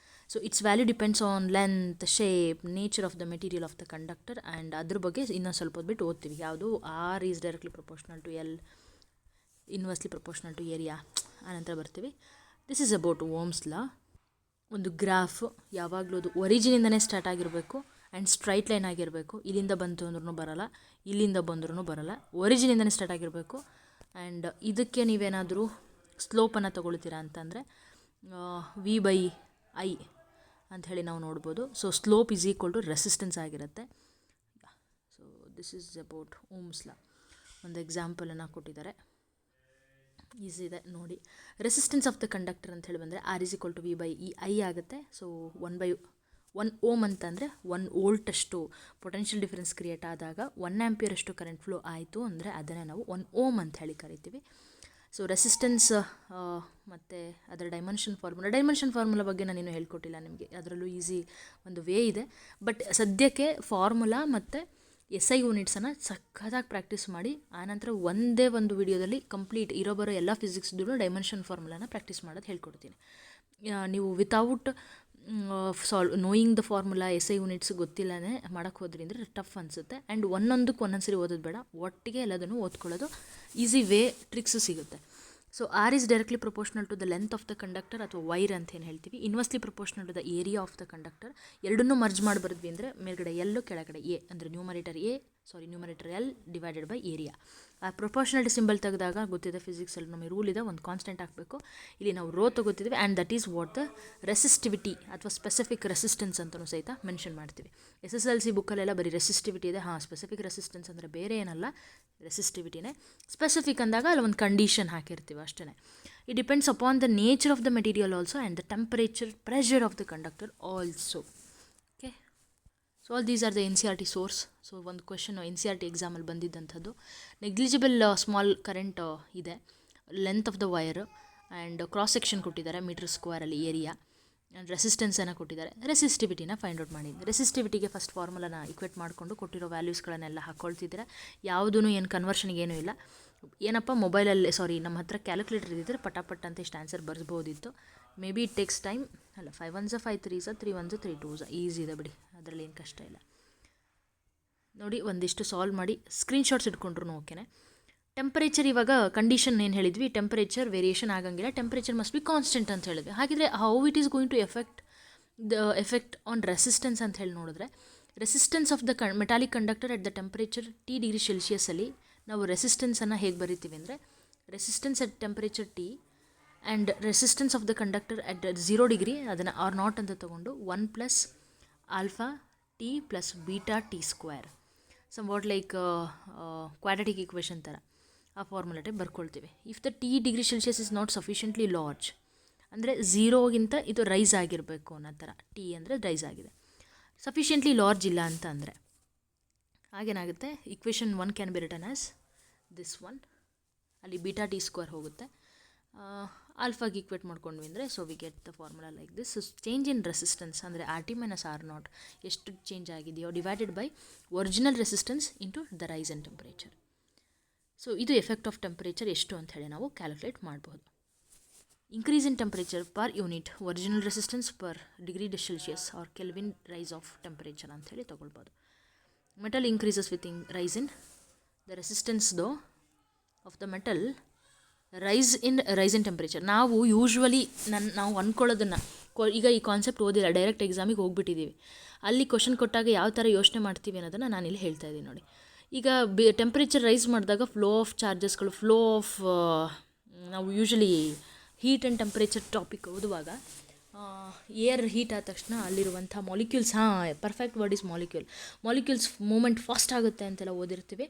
So its value depends on length, shape, nature of the material of the conductor. And ಅದ್ರ ಬಗ್ಗೆ ಇನ್ನೊಂದು ಸ್ವಲ್ಪ ಹೊತ್ತು ಓದ್ತೀವಿ. ಯಾವುದು? R is directly proportional to L, inversely proportional to area, ಆನಂತರ ಬರ್ತೀವಿ. This is about Ohm's law. ಒಂದು ಗ್ರಾಫ್ ಯಾವಾಗಲೂ ಅದು ಒರಿಜಿನಿಂದನೇ ಸ್ಟಾರ್ಟ್ ಆಗಿರಬೇಕು ಆ್ಯಂಡ್ ಸ್ಟ್ರೈಟ್ ಲೈನ್ ಆಗಿರಬೇಕು. ಇಲ್ಲಿಂದ ಬಂತು ಅಂದ್ರೂ ಬರೋಲ್ಲ, ಇಲ್ಲಿಂದ ಬಂದ್ರೂ ಬರೋಲ್ಲ, ಒರಿಜಿನಿಂದನೇ ಸ್ಟಾರ್ಟ್ ಆಗಿರಬೇಕು. ಆ್ಯಂಡ್ ಇದಕ್ಕೆ ನೀವೇನಾದರೂ ಸ್ಲೋಪನ್ನು ತಗೊಳ್ತೀರಾ ಅಂತಂದರೆ V/I ಅಂಥೇಳಿ ನಾವು ನೋಡ್ಬೋದು. So slope is equal to resistance ಆಗಿರುತ್ತೆ. So this is about Ohm's law. ಒಂದು ಎಕ್ಸಾಂಪಲನ್ನು ಕೊಟ್ಟಿದ್ದಾರೆ, ಈಸಿ ಇದೆ ನೋಡಿ. ರೆಸಿಸ್ಟೆನ್ಸ್ ಆಫ್ ದ ಕಂಡಕ್ಟರ್ ಅಂತ ಹೇಳಿ ಬಂದರೆ R is equal to V/I ಆಗುತ್ತೆ. ಸೊ 1 ಓಮ್ ಅಂತಂದರೆ 1 ವೋಲ್ಟಷ್ಟು ಪೊಟೆನ್ಷಿಯಲ್ ಡಿಫರೆನ್ಸ್ ಕ್ರಿಯೇಟ್ ಆದಾಗ 1 ಆ್ಯಂಪಿಯರಷ್ಟು ಕರೆಂಟ್ ಫ್ಲೋ ಆಯಿತು ಅಂದರೆ ಅದನ್ನೇ ನಾವು 1 ಓಮ್ ಅಂತ ಹೇಳಿ ಕರಿತೀವಿ. ಸೊ ರೆಸಿಸ್ಟೆನ್ಸ್ ಮತ್ತು ಅದರ ಡೈಮೆನ್ಷನ್ ಫಾರ್ಮುಲಾ ಬಗ್ಗೆ ನಾನೇನು ಹೇಳ್ಕೊಟ್ಟಿಲ್ಲ ನಿಮಗೆ, ಅದರಲ್ಲೂ ಈಸಿ ಒಂದು ವೇ ಇದೆ. ಬಟ್ ಸದ್ಯಕ್ಕೆ ಫಾರ್ಮುಲಾ ಮತ್ತು SI ಯೂನಿಟ್ಸನ್ನು ಸಖತ್ತಾಗಿ ಪ್ರಾಕ್ಟೀಸ್ ಮಾಡಿ, ಆನಂತರ ಒಂದೇ ಒಂದು ವಿಡಿಯೋದಲ್ಲಿ ಕಂಪ್ಲೀಟ್ ಬರೋ ಎಲ್ಲ ಫಿಸಿಕ್ಸ್ದು ಡೈಮೆನ್ಷನ್ ಫಾರ್ಮುಲಾನ ಪ್ರಾಕ್ಟೀಸ್ ಮಾಡೋದು ಹೇಳ್ಕೊಡ್ತೀನಿ. ನೀವು without knowing the formula, SI units ಗೊತ್ತಿಲ್ಲನೇ ಮಾಡೋಕ್ಕೆ ಹೋದ್ರಿ ಅಂದರೆ ಟಫ್ ಅನಿಸುತ್ತೆ. ಆ್ಯಂಡ್ ಒಂದೊಂದಕ್ಕೆ ಒಂದೊಂದ್ಸರಿ ಓದೋದು ಬೇಡ, ಒಟ್ಟಿಗೆ ಎಲ್ಲದನ್ನು ಓದ್ಕೊಳ್ಳೋದು ಈಸಿ ವೇ, ಟ್ರಿಕ್ಸ್ ಸಿಗುತ್ತೆ. So R is directly proportional to the length of the conductor ಅಥವಾ ವೈರ್ ಅಂತ ಏನು ಹೇಳ್ತೀವಿ. Inversely proportional to the area of the conductor. ಎರಡನ್ನೂ ಮರ್ಜ್ ಮಾಡಿ ಬರೆದ್ವಿ ಅಂದರೆ ಮೇಲ್ಗಡೆ ಎಲ್ಲು ಕೆಳಗಡೆ ಎ ಅಂದರೆ numerator L divided by area. ಆ ಪ್ರೊಪೋರ್ಷನಾಲಿಟಿ ಸಿಂಬಲ್ ತೆಗೆದಾಗ ಗೊತ್ತಿದೆ ಫಿಸಿಕ್ಸಲ್ಲಿ ನಮಗೆ ರೂಲ್ ಇದೆ, ಒಂದು ಕಾನ್ಸ್ಟೆಂಟ್ ಹಾಕಬೇಕು. ಇಲ್ಲಿ ನಾವು ರೋ ತಗೋತಿದ್ವಿ, and that is what the resistivity ಅಥವಾ ಸ್ಪೆಸಿಫಿಕ್ ರೆಸಿಸ್ಟೆನ್ಸ್ ಅಂತಲೂ ಸಹಿತ ಮೆನ್ಷನ್ ಮಾಡ್ತೀವಿ. SSLC ಬುಕ್ಕಲ್ಲೆಲ್ಲ ಬರೀ ರೆಸಿಸ್ಟಿವಿಟಿ ಇದೆ. ಸ್ಪೆಸಿಫಿಕ್ ರೆಸಿಸ್ಟೆನ್ಸ್ ಅಂದರೆ ಬೇರೆ ಏನಲ್ಲ, ರೆಸಿಸ್ಟಿವಿಟಿನೇ. ಸ್ಪೆಸಿಫಿಕ್ ಅಂದಾಗ ಅಲ್ಲಿ ಒಂದು ಕಂಡೀಷನ್ ಹಾಕಿರ್ತೀವಿ ಅಷ್ಟೇ. It depends upon the nature of the material also and the temperature, pressure of the conductor also. Okay, so all these are the NCERT source. So ಒಂದು ಕ್ವೆಶನ್ NCERT ಎಕ್ಸಾಮಲ್ಲಿ ಬಂದಿದ್ದಂಥದ್ದು. ನೆಗ್ಲಿಜಿಬಲ್ ಸ್ಮಾಲ್ ಕರೆಂಟ್ ಇದೆ, length of the wire and cross section ಕೊಟ್ಟಿದ್ದಾರೆ metre ಸ್ಕ್ವೇರಲ್ಲಿ area, and ರೆಸಿಸ್ಟೆನ್ಸನ್ನು ಕೊಟ್ಟಿದ್ದಾರೆ. ರೆಸಿಸ್ಟಿವಿಟಿನ find out ಮಾಡಿದ್ದೀನಿ. ರೆಸಿಸ್ಟಿವಿಟಿಗೆ ಫಸ್ಟ್ ಫಾರ್ಮುಲಾನ ಇಕ್ವೇಟ್ ಮಾಡಿಕೊಂಡು ಕೊಟ್ಟಿರೋ ವ್ಯಾಲ್ಯೂಸ್ಗಳನ್ನೆಲ್ಲ ಹಾಕ್ಕೊಳ್ತಿದ್ದೀರಾ. ಯಾವುದೂ ಏನು ಕನ್ವರ್ಷನ್ಗೆ ಏನೂ ಇಲ್ಲ. ಏನಪ್ಪ ಮೊಬೈಲಲ್ಲಿ ನಮ್ಮ ಹತ್ರ ಕ್ಯಾಲ್ಕುಲೇಟರ್ ಇದ್ದಿದ್ರೆ ಪಟಾಪಟ್ ಅಂತ ಇಷ್ಟು ಆನ್ಸರ್ ಬರ್ಬೋದಿತ್ತು. Maybe it takes time. ಅಲ್ಲ, 5 1s 5 3s 3 1s 3 2s easy ಇದೆ ಬಿಡಿ, ಅದರಲ್ಲಿ ಏನು ಕಷ್ಟ ಇಲ್ಲ. ನೋಡಿ ಒಂದಿಷ್ಟು ಸಾಲ್ವ್ ಮಾಡಿ ಸ್ಕ್ರೀನ್ಶಾಟ್ಸ್ ಇಟ್ಕೊಂಡ್ರು ಓಕೆನೆ. ಟೆಂಪರೇಚರ್ ಇವಾಗ ಕಂಡೀಷನ್ ಏನು ಹೇಳಿದ್ವಿ, ಟೆಂಪರೇಚರ್ ವೇರಿಯೇಷನ್ ಆಗಂಗಿಲ್ಲ, ಟೆಂಪರೇಚರ್ ಮಸ್ಟ್ ಬಿ ಕಾನ್ಸ್ಟೆಂಟ್ ಅಂತ ಹೇಳಿದ್ವಿ. ಹಾಗಿದ್ರೆ how it is going to effect on resistance ಅಂತ ಹೇಳಿ ನೋಡಿದ್ರೆ, resistance of the metallic conductor at the temperature T°C ನಾವು ರೆಸಿಸ್ಟೆನ್ಸನ್ನು ಹೇಗೆ ಬರಿತೀವಿ ಅಂದರೆ, resistance at temperature T and resistance of the conductor at 0° ಅದನ್ನು R0 ಅಂತ ತೊಗೊಂಡು 1 + alpha T + beta T², somewhat like quadratic equation ಥರ ಆ ಫಾರ್ಮುಲಾಟೆ ಬರ್ಕೊಳ್ತೀವಿ. If the T°C is not sufficiently large ಅಂದರೆ ಝೀರೋಗಿಂತ ಇದು ರೈಸ್ ಆಗಿರಬೇಕು ಅನ್ನೋ ಥರ. ಟಿ ಅಂದರೆ ರೈಸ್ ಆಗಿದೆ. ಸಫಿಷಿಯೆಂಟ್ಲಿ ಲಾರ್ಜ್ ಇಲ್ಲ ಅಂತ ಅಂದರೆ ಆಗೇನಾಗುತ್ತೆ, equation 1 can be written as this one. ಅಲ್ಲಿ ಬೀಟಾ ಟಿ ಸ್ಕ್ವೇರ್ ಹೋಗುತ್ತೆ, ಆಲ್ಫಾಗೆ ಈಕ್ವೇಟ್ ಮಾಡ್ಕೊಂಡ್ವಿ ಅಂದರೆ so we get the formula like this. Change in resistance ಅಂದರೆ R T minus R naught ಎಷ್ಟು ಚೇಂಜ್ ಆಗಿದೆಯೋ divided by original resistance into the rise in temperature. So ಇದು effect of temperature ಎಷ್ಟು ಅಂತ ಹೇಳಿ ನಾವು ಕ್ಯಾಲ್ಕುಲೇಟ್ ಮಾಡಬಹುದು. Increase in temperature per unit original resistance per degree Celsius or Kelvin rise of temperature ಅಂತ ಹೇಳಿ ತೊಗೊಳ್ಬೋದು. Metal increases with rise in the resistance though of the metal rise in temperature. ನಾವು usually ನಾವು ಅಂದ್ಕೊಳ್ಳೋದನ್ನು ಈಗ ಈ concept ಓದಿಲ್ಲ, direct ಎಕ್ಸಾಮಿಗೆ ಹೋಗ್ಬಿಟ್ಟಿದ್ದೀವಿ. ಅಲ್ಲಿ ಕ್ವಶನ್ ಕೊಟ್ಟಾಗ ಯಾವ ಥರ ಯೋಚನೆ ಮಾಡ್ತೀವಿ ಅನ್ನೋದನ್ನು ನಾನು ಇಲ್ಲಿ ಹೇಳ್ತಾ ಇದ್ದೀನಿ ನೋಡಿ. ಈಗ ಟೆಂಪ್ರೇಚರ್ ರೈಸ್ ಮಾಡಿದಾಗ ಫ್ಲೋ ಆಫ್ ಚಾರ್ಜಸ್ಗಳು, ಫ್ಲೋ ಆಫ್ ನಾವು usually heat and temperature topic ಓದುವಾಗ ಏರ್ ಹೀಟ್ ಆದ ತಕ್ಷಣ ಅಲ್ಲಿರುವಂಥ molecules, perfect word is molecules movement fast ಆಗುತ್ತೆ ಅಂತೆಲ್ಲ ಓದಿರ್ತೀವಿ.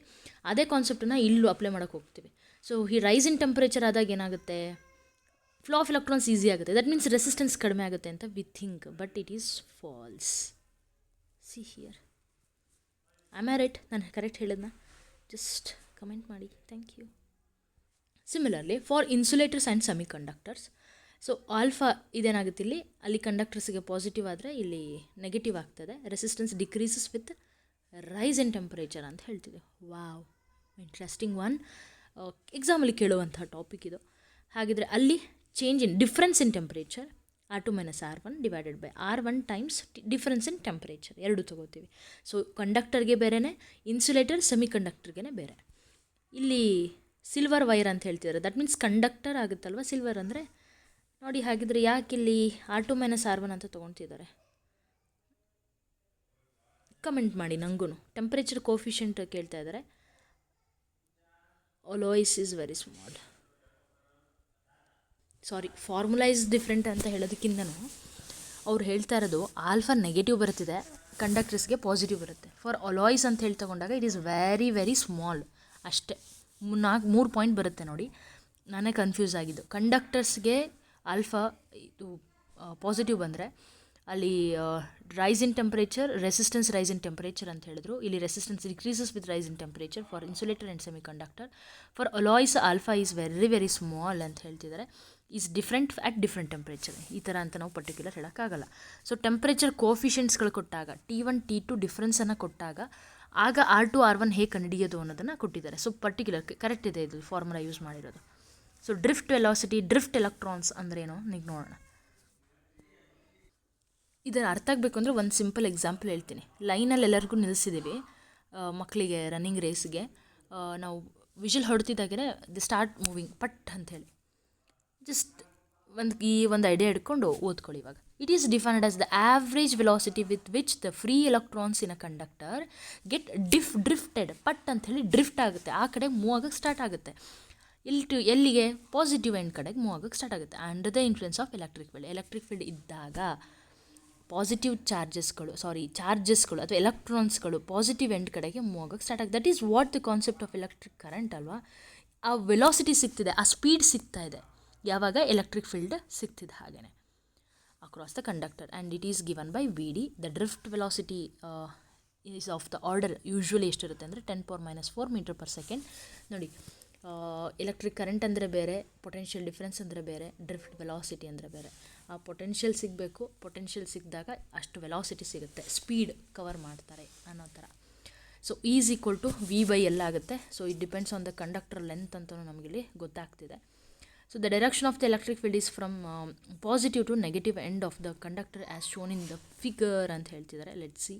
ಅದೇ ಕಾನ್ಸೆಪ್ಟನ್ನು ಇಲ್ಲೂ ಅಪ್ಲೈ ಮಾಡೋಕ್ಕೆ ಹೋಗ್ತೀವಿ. ಸೊ ಈ ರೈಸ್ ಇನ್ ಟೆಂಪ್ರೇಚರ್ ಆದಾಗ ಏನಾಗುತ್ತೆ, ಫ್ಲೋ ಆಫ್ ಎಲೆಕ್ಟ್ರಾನ್ಸ್ ಈಸಿ ಆಗುತ್ತೆ. ದಟ್ ಮೀನ್ಸ್ ರೆಸಿಸ್ಟೆನ್ಸ್ ಕಡಿಮೆ ಆಗುತ್ತೆ ಅಂತ we think, but it is false. See here, am I right? ನಾನು ಕರೆಕ್ಟ್ ಹೇಳಿದ್ನ? ಜಸ್ಟ್ ಕಮೆಂಟ್ ಮಾಡಿ. Thank you. Similarly for insulators and semiconductors, so alpha ಇದೇನಾಗುತ್ತೆ ಇಲ್ಲಿ, ಅಲ್ಲಿ ಕಂಡಕ್ಟರ್ಸ್ಗೆ ಪಾಸಿಟಿವ್ ಆದರೆ ಇಲ್ಲಿ ನೆಗೆಟಿವ್ ಆಗ್ತದೆ. Resistance decreases with rise in temperature ಅಂತ ಹೇಳ್ತಿದ್ದೆ. Wow, interesting one. ಎಕ್ಸಾಮಲ್ಲಿ ಕೇಳುವಂಥ ಟಾಪಿಕ್ ಇದು. ಹಾಗಿದ್ರೆ ಅಲ್ಲಿ change in difference in temperature R2 minus R1 divided by R1 times difference in temperature, ಎರಡು ತೊಗೋತೀವಿ. ಸೊ ಕಂಡಕ್ಟರ್ಗೆ ಬೇರೆಯೇ, ಇನ್ಸುಲೇಟರ್ ಸೆಮಿ ಕಂಡಕ್ಟರ್ಗೆ ಬೇರೆ. ಇಲ್ಲಿ ಸಿಲ್ವರ್ ವೈರ್ ಅಂತ ಹೇಳ್ತಿದ್ದಾರೆ, ದಟ್ ಮೀನ್ಸ್ ಕಂಡಕ್ಟರ್ ಆಗುತ್ತಲ್ವ ಸಿಲ್ವರ್ ಅಂದರೆ. ನೋಡಿ ಹಾಗಿದ್ರೆ ಯಾಕೆ ಇಲ್ಲಿ R2 ಮೈನಸ್ R1 ಅಂತ ತೊಗೊಳ್ತಿದ್ದಾರೆ? ಕಮೆಂಟ್ ಮಾಡಿ ನನಗೂ. ಟೆಂಪ್ರೇಚರ್ ಕೋಫಿಷಿಯಂಟ್ ಕೇಳ್ತಾ ಇದ್ದಾರೆ. Alloys is very small. Sorry, formula is different ಅಂತ ಹೇಳೋದಕ್ಕಿಂತನೂ ಅವ್ರು ಹೇಳ್ತಾ ಇರೋದು ಆಲ್ಫಾ ನೆಗೆಟಿವ್ ಬರುತ್ತಿದೆ, ಕಂಡಕ್ಟರ್ಸ್ಗೆ ಪಾಸಿಟಿವ್ ಬರುತ್ತೆ. ಫಾರ್ ಅಲಾಯ್ಸ್ ಅಂತ ಹೇಳಿ ತಗೊಂಡಾಗ it is very very small ಅಷ್ಟೇ. 3 ಪಾಯಿಂಟ್ ಬರುತ್ತೆ ನೋಡಿ, ನಾನೇ ಕನ್ಫ್ಯೂಸ್ ಆಗಿದ್ದು. ಕಂಡಕ್ಟರ್ಸ್ಗೆ ಆಲ್ಫಾ ಇದು ಪಾಸಿಟಿವ್ ಬಂದರೆ ಅಲ್ಲಿ rise in temperature, resistance rise in temperature ಅಂತ ಹೇಳಿದ್ರು. ಇಲ್ಲಿ resistance decreases with rise in temperature for insulator and semiconductor. For alloys alpha is very very small ಅಂತ ಹೇಳ್ತಿದ್ದಾರೆ. Is different at different temperature. ಈ ಥರ ಅಂತ ನಾವು ಪರ್ಟಿಕ್ಯುಲರ್ ಹೇಳೋಕ್ಕಾಗಲ್ಲ. ಸೊ ಟೆಂಪ್ರೇಚರ್ ಕೋಫಿಷಿಯಂಟ್ಸ್ಗಳು ಕೊಟ್ಟಾಗ T1 T2 ಡಿಫ್ರೆನ್ಸನ್ನು ಕೊಟ್ಟಾಗ ಆಗ R2 R1 ಹೇಗೆ ಕಂಡುಹಿಡಿಯೋದು ಅನ್ನೋದನ್ನು ಕೊಟ್ಟಿದ್ದಾರೆ. ಸೊ ಪರ್ಟಿಕ್ಯುಲರ್ ಕರೆಕ್ಟ್ ಇದೆ ಇದು ಫಾರ್ಮುಲಾ ಯೂಸ್ ಮಾಡಿರೋದು. So drift velocity, drift electrons ಅಂದ್ರೇನು ಈಗ ನೋಡೋಣ. ಇದನ್ನು ಅರ್ಥ ಆಗಬೇಕು ಅಂದರೆ ಒಂದು ಸಿಂಪಲ್ ಎಕ್ಸಾಂಪಲ್ ಹೇಳ್ತೀನಿ. ಲೈನಲ್ಲಿ ಎಲ್ಲರಿಗೂ ನಿಲ್ಲಿಸಿದ್ದೀವಿ, ಮಕ್ಕಳಿಗೆ ರನ್ನಿಂಗ್ ರೇಸ್ಗೆ ನಾವು ವಿಷಲ್ ಹೊಡ್ತಿದ್ದಾಗೆ ದಿ ಸ್ಟಾರ್ಟ್ ಮೂವಿಂಗ್ ಪಟ್ ಅಂಥೇಳಿ. ಜಸ್ಟ್ ಒಂದು ಐಡಿಯಾ ಹಿಡ್ಕೊಂಡು ಓದ್ಕೊಳ್ಳಿ ಇವಾಗ. It is defined as the average velocity with which the free electrons in a conductor get drifted. ಪಟ್ ಅಂಥೇಳಿ ಡ್ರಿಫ್ಟ್ ಆಗುತ್ತೆ, ಆ ಕಡೆ ಮೂವ್ ಆಗೋಕ್ಕೆ ಸ್ಟಾರ್ಟ್ ಆಗುತ್ತೆ. ಎಲ್ಲಿಗೆ? ಪಾಸಿಟಿವ್ ಎಂಡ್ ಕಡೆಗೆ ಮೂವ್ ಆಗೋಕ್ಕೆ ಸ್ಟಾರ್ಟ್ ಆಗುತ್ತೆ. Under the influence of electric field ಇದ್ದಾಗ ಪಾಸಿಟಿವ್ ಚಾರ್ಜಸ್ಗಳು ಅಥವಾ ಎಲೆಕ್ಟ್ರಾನ್ಸ್ಗಳು ಪಾಸಿಟಿವ್ ಎಂಡ್ ಕಡೆಗೆ ಮೂವ್ ಆಗೋಕ್ಕೆ ಸ್ಟಾರ್ಟ್ ಆಗುತ್ತೆ. That is what the concept of electric current ಅಲ್ವಾ. ಆ ವೆಲಾಸಿಟಿ ಸಿಗ್ತಿದೆ, ಆ ಸ್ಪೀಡ್ ಸಿಗ್ತಾ ಇದೆ ಯಾವಾಗ ಎಲೆಕ್ಟ್ರಿಕ್ ಫೀಲ್ಡ್ ಸಿಗ್ತಿದೆ ಹಾಗೆಯೇ across the conductor. And it is given by VD. The drift velocity is of the order usually ಎಷ್ಟಿರುತ್ತೆ ಅಂದರೆ 10⁻⁴ ಮೀಟರ್ ಪರ್ ಸೆಕೆಂಡ್. ನೋಡಿ, ಎಲೆಕ್ಟ್ರಿಕ್ ಕರೆಂಟ್ ಅಂದರೆ ಬೇರೆ, ಪೊಟೆನ್ಷಿಯಲ್ ಡಿಫ್ರೆನ್ಸ್ ಅಂದರೆ ಬೇರೆ, ಡ್ರಿಫ್ಟ್ ವೆಲಾಸಿಟಿ ಅಂದರೆ ಬೇರೆ. ಆ ಪೊಟೆನ್ಷಿಯಲ್ ಸಿಗಬೇಕು, ಪೊಟೆನ್ಷಿಯಲ್ ಸಿಕ್ಕಿದಾಗ ಅಷ್ಟು ವೆಲಾಸಿಟಿ ಸಿಗುತ್ತೆ, ಸ್ಪೀಡ್ ಕವರ್ ಮಾಡ್ತಾರೆ ಅನ್ನೋ ಥರ. So is equal to V/L ಆಗುತ್ತೆ. So it depends on the conductor length ಅಂತಲೂ ನಮಗಿಲ್ಲಿ ಗೊತ್ತಾಗ್ತಿದೆ. So the direction of the electric field is from positive to negative end of the conductor as shown in the figure ಅಂತ ಹೇಳ್ತಿದ್ದಾರೆ. Let's see.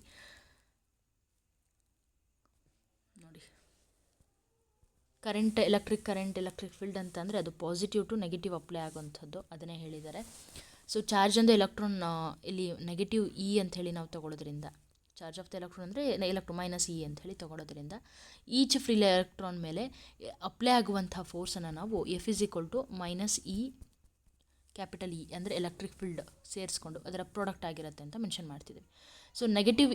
ನೋಡಿ, electric field ಅಂತಂದರೆ ಅದು positive to negative apply ಆಗುವಂಥದ್ದು, ಅದನ್ನೇ ಹೇಳಿದ್ದಾರೆ. ಸೊ ಚಾರ್ಜ್ ಅಂದರೆ ಎಲೆಕ್ಟ್ರಾನ್ ಇಲ್ಲಿ ನೆಗೆಟಿವ್ E ಅಂತ ಹೇಳಿ ನಾವು ತೊಗೊಳೋದ್ರಿಂದ, ಚಾರ್ಜ್ ಆಫ್ ದ ಎಲೆಕ್ಟ್ರಾನ್ ಅಂದರೆ ಎಲೆಕ್ಟ್ರಾನ್ -E ಅಂತ ಹೇಳಿ ತೊಗೊಳೋದ್ರಿಂದ ಈಚ್ ಫ್ರೀ ಎಲೆಕ್ಟ್ರಾನ್ ಮೇಲೆ ಅಪ್ಲೈ ಆಗುವಂಥ ಫೋರ್ಸನ್ನು ನಾವು F = -E ಕ್ಯಾಪಿಟಲ್ E ಅಂದರೆ ಎಲೆಕ್ಟ್ರಿಕ್ ಫೀಲ್ಡ್ ಸೇರಿಸ್ಕೊಂಡು ಅದರ ಪ್ರಾಡಕ್ಟ್ ಆಗಿರುತ್ತೆ ಅಂತ ಮೆನ್ಷನ್ ಮಾಡ್ತಿದ್ದೀವಿ. ಸೊ ನೆಗೆಟಿವ್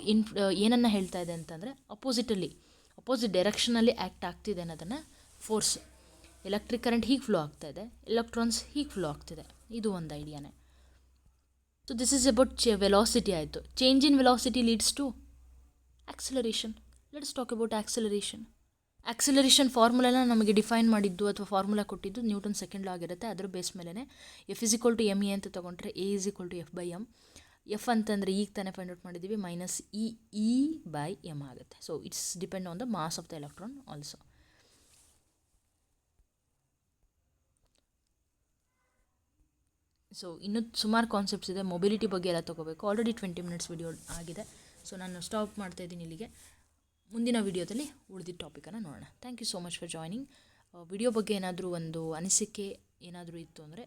ಏನನ್ನು ಹೇಳ್ತಾ ಇದೆ ಅಂತಂದರೆ ಅಪೋಸಿಟ್ ಡೈರೆಕ್ಷನಲ್ಲಿ ಆ್ಯಕ್ಟ್ ಆಗ್ತಿದೆ ಅನ್ನೋದನ್ನು ಫೋರ್ಸ್ ಎಲೆಕ್ಟ್ರಿಕ್ ಕರೆಂಟ್ ಹೀಗೆ ಫ್ಲೋ ಆಗ್ತಾಯಿದೆ, ಎಲೆಕ್ಟ್ರಾನ್ಸ್ ಹೀಗೆ ಫ್ಲೋ ಆಗ್ತಿದೆ. ಇದು ಒಂದು ಐಡಿಯಾನೇ. So this is about velocity ಆಯಿತು. Change in velocity leads to acceleration. Let's talk about acceleration. Acceleration ಫಾರ್ಮುಲಾನ ನಮಗೆ ಡಿಫೈನ್ ಮಾಡಿದ್ದು ಅಥವಾ ಫಾರ್ಮುಲಾ ಕೊಟ್ಟಿದ್ದು ನ್ಯೂಟನ್ ಸೆಕೆಂಡ್ ಲಾ ಆಗಿರುತ್ತೆ. ಅದರ ಬೇಸ್ ಮೇಲೇ F is equal to M E ಅಂತ ತೊಗೊಂಡ್ರೆ A is equal to F by M. F ಅಂತಂದರೆ ಈಗ ತಾನೇ ಫೈಂಡ್ ಔಟ್ ಮಾಡಿದ್ದೀವಿ, ಮೈನಸ್ ಇ ಬೈ ಎಮ್ ಆಗುತ್ತೆ. So it's depend on the mass of the electron also. So ಇನ್ನೂ ಸುಮಾರು concepts ಇದೆ. ಮೊಬಿಲಿಟಿ ಬಗ್ಗೆ ಎಲ್ಲ ತೊಗೋಬೇಕು. ಆಲ್ರೆಡಿ 20 ಮಿನಿಟ್ಸ್ ವಿಡಿಯೋ ಆಗಿದೆ. ಸೊ ನಾನು ಸ್ಟಾಪ್ ಮಾಡ್ತಾಯಿದ್ದೀನಿ ಇಲ್ಲಿಗೆ. ಮುಂದಿನ ವಿಡಿಯೋದಲ್ಲಿ ಉಳಿದಿದ್ದ ಟಾಪಿಕನ್ನು ನೋಡೋಣ. Thank you so much for joining. Video ಬಗ್ಗೆ ಏನಾದರೂ ಒಂದು ಅನಿಸಿಕೆ ಏನಾದರೂ ಇತ್ತು ಅಂದರೆ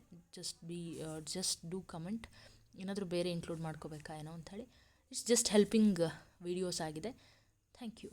ಜಸ್ಟ್ ಡೂ ಕಮೆಂಟ್. ಏನಾದರೂ ಬೇರೆ ಇನ್ಕ್ಲೂಡ್ ಮಾಡ್ಕೋಬೇಕಾ ಏನೋ ಅಂಥೇಳಿ. ಇಟ್ಸ್ ಜಸ್ಟ್ ಹೆಲ್ಪಿಂಗ್ ವಿಡಿಯೋಸ್ ಆಗಿದೆ. Thank you.